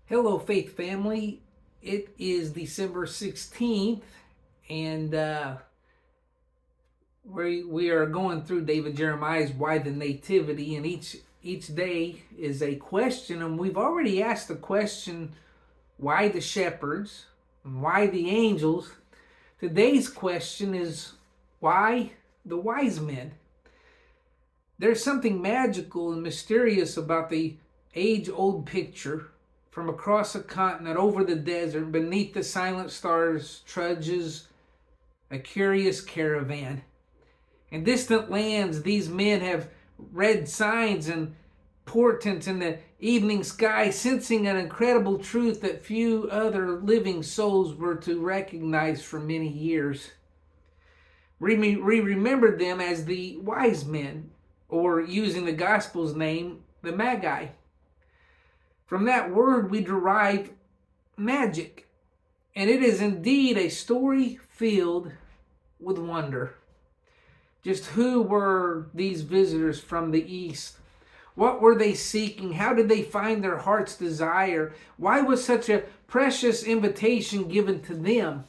Hello, Faith family. It is December 16th, and we are going through David Jeremiah's Why the Nativity, and each day is a question, and we've already asked the question, why the shepherds, and why the angels. Today's question is, why the wise men? There's something magical and mysterious about the age-old picture. From across a continent, over the desert, beneath the silent stars, trudges a curious caravan. In distant lands, these men have read signs and portents in the evening sky, sensing an incredible truth that few other living souls were to recognize for many years. We remembered them as the wise men, or using the Gospel's name, the Magi. From that word, we derive magic, and it is indeed a story filled with wonder. Just who were these visitors from the east? What were they seeking? How did they find their heart's desire? Why was such a precious invitation given to them?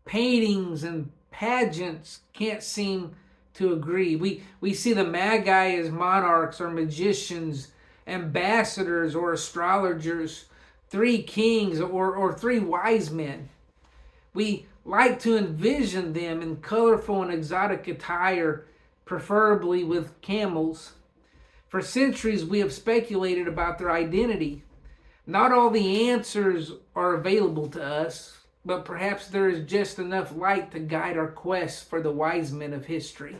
Paintings and pageants can't seem to agree. We see the Magi as monarchs or magicians, ambassadors or astrologers, three kings or three wise men. We like to envision them in colorful and exotic attire, preferably with camels. For centuries, we have speculated about their identity. Not all the answers are available to us, but perhaps there is just enough light to guide our quest for the wise men of history.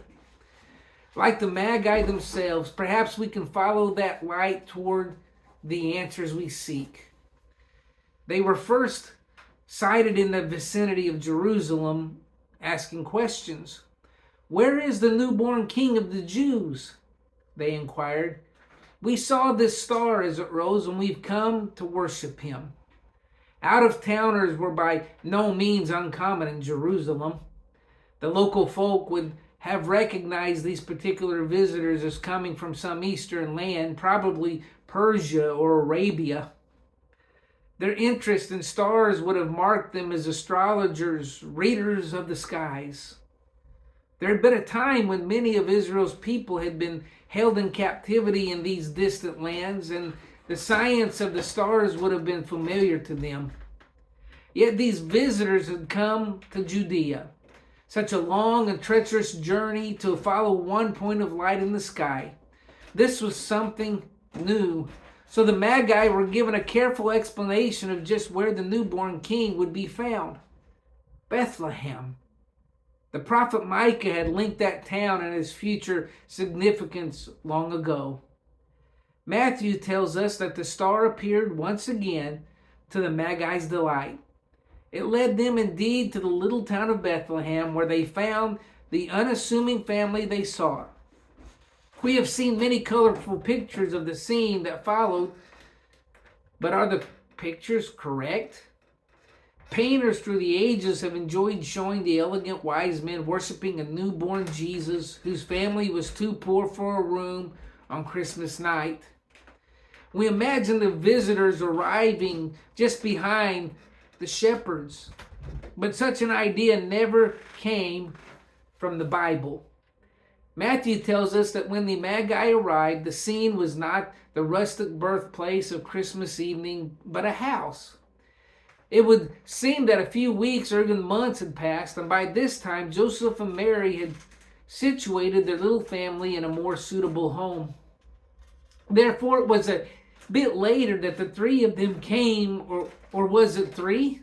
Like the Magi themselves, perhaps we can follow that light toward the answers we seek. They were first sighted in the vicinity of Jerusalem, asking questions. "Where is the newborn king of the Jews?" they inquired. "We saw this star as it rose, and we've come to worship him." Out-of-towners were by no means uncommon in Jerusalem. The local folk would have recognized these particular visitors as coming from some eastern land, probably Persia or Arabia. Their interest in stars would have marked them as astrologers, readers of the skies. There had been a time when many of Israel's people had been held in captivity in these distant lands, and the science of the stars would have been familiar to them. Yet these visitors had come to Judea. Such a long and treacherous journey to follow one point of light in the sky. This was something new. So the Magi were given a careful explanation of just where the newborn king would be found. Bethlehem. The prophet Micah had linked that town and its future significance long ago. Matthew tells us that the star appeared once again to the Magi's delight. It led them indeed to the little town of Bethlehem, where they found the unassuming family they sought. We have seen many colorful pictures of the scene that followed, but are the pictures correct? Painters through the ages have enjoyed showing the elegant wise men worshiping a newborn Jesus whose family was too poor for a room on Christmas night. We imagine the visitors arriving just behind the shepherds. But such an idea never came from the Bible. Matthew tells us that when the Magi arrived, the scene was not the rustic birthplace of Christmas evening, but a house. It would seem that a few weeks or even months had passed, and by this time Joseph and Mary had situated their little family in a more suitable home. Therefore, it was a bit later that the three of them came, or was it three?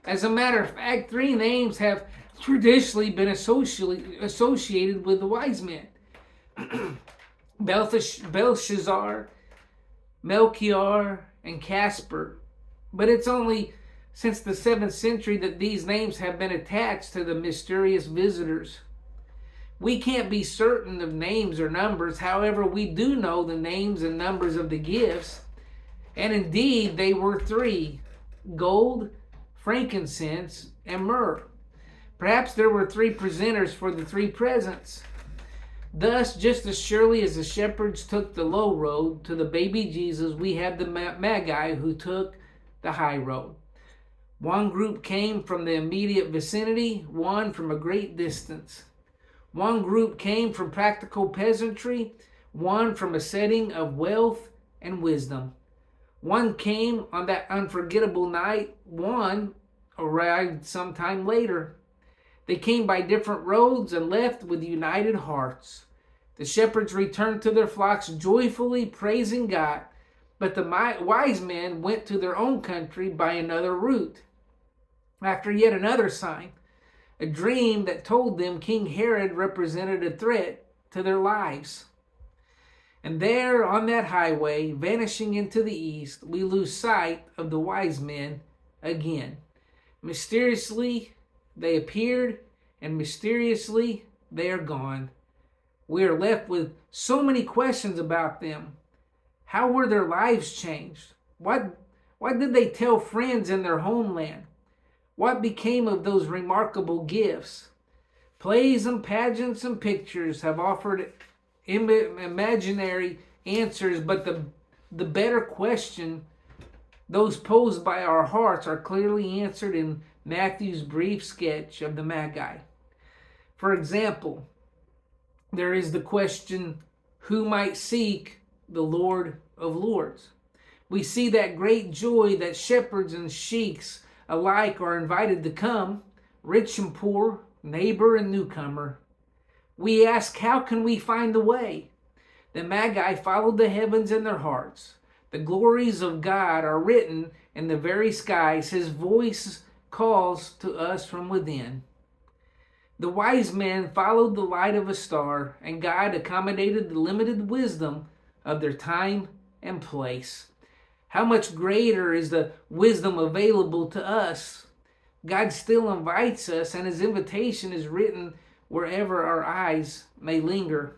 As a matter of fact, three names have traditionally been associated with the wise men. Belshazzar, Melchior, and Casper. But it's only since the 7th century that these names have been attached to the mysterious visitors. We can't be certain of names or numbers. However, we do know the names and numbers of the gifts. And indeed, they were three: gold, frankincense, and myrrh. Perhaps there were three presenters for the three presents. Thus, just as surely as the shepherds took the low road to the baby Jesus, we have the Magi who took the high road. One group came from the immediate vicinity, one from a great distance. One group came from practical peasantry, one from a setting of wealth and wisdom. One came on that unforgettable night, one arrived sometime later. They came by different roads and left with united hearts. The shepherds returned to their flocks joyfully praising God, but the wise men went to their own country by another route. After yet another sign, a dream that told them King Herod represented a threat to their lives. And there on that highway, vanishing into the east, we lose sight of the wise men again. Mysteriously, they appeared, and mysteriously, they are gone. We are left with so many questions about them. How were their lives changed? What did they tell friends in their homeland? What became of those remarkable gifts? Plays and pageants and pictures have offered imaginary answers, but the better question, those posed by our hearts, are clearly answered in Matthew's brief sketch of the Magi. For example, there is the question, who might seek the Lord of Lords? We see that great joy that shepherds and sheiks alike are invited to come, rich and poor, neighbor and newcomer. We ask, how can we find the way? The Magi followed the heavens in their hearts. The glories of God are written in the very skies. His voice calls to us from within. The wise men followed the light of a star, and God accommodated the limited wisdom of their time and place. How much greater is the wisdom available to us? God still invites us, and his invitation is written wherever our eyes may linger.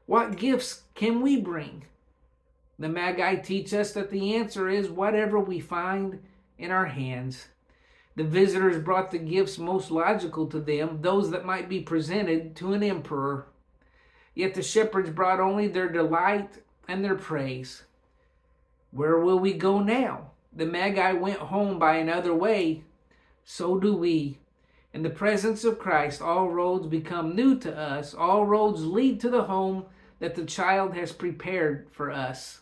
What gifts can we bring? The Magi teach us that the answer is whatever we find in our hands. The visitors brought the gifts most logical to them, those that might be presented to an emperor. Yet the shepherds brought only their delight and their praise. Where will we go now? The Magi went home by another way. So do we. In the presence of Christ, all roads become new to us. All roads lead to the home that the child has prepared for us.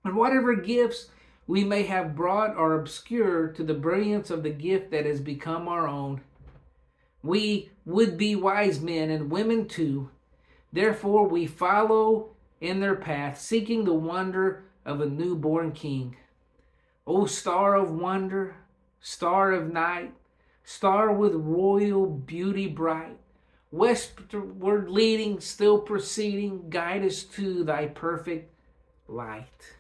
And whatever gifts we may have brought are obscure to the brilliance of the gift that has become our own. We would be wise men and women too. Therefore we follow in their path, seeking the wonder of a newborn king. O star of wonder, star of night, star with royal beauty bright, westward leading, still proceeding, guide us to thy perfect light.